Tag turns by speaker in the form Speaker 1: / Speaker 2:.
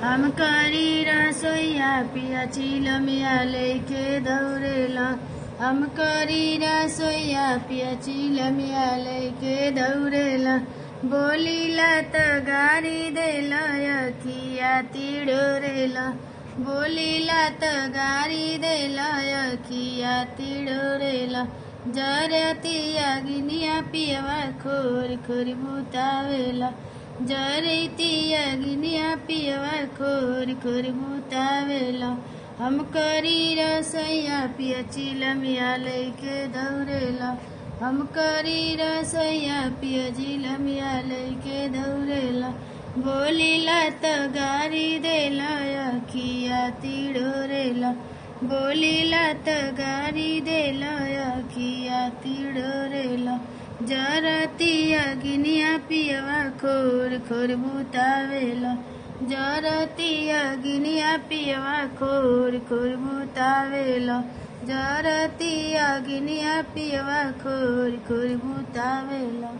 Speaker 1: हम करी रसोईया पिया चिलमिया लेके दौड़ेला। हम करी रसोईया पिया चिलमिया लेके दौड़ेला। बोलीला त गारी देला अखिया तिड़ोरेला। बोलीला त गारी देला अखिया तिड़ोरेला। जरतिया गिनिया पियवा खोर खोर बुतावेला। जरतिया गिनिया पियवा खोर खोर बुतावेला। हम करी रसोईया पिया चिलमिया लेके दौड़ेला। हम करी रसोईया पिया चिलमिया लेके दौड़ेला। बोलीला त गारी देला अखिया तिड़ोरेला। बोलीला त गारी देला अखिया तिड़ोरेला। जरतिया गिनिया पियवा खोर खोर बुतावेला। जरतिया गिनिया पियवा खोर खोर बुतावेला। जरतिया गिनिया पियवा खोर खोर बुतावेला।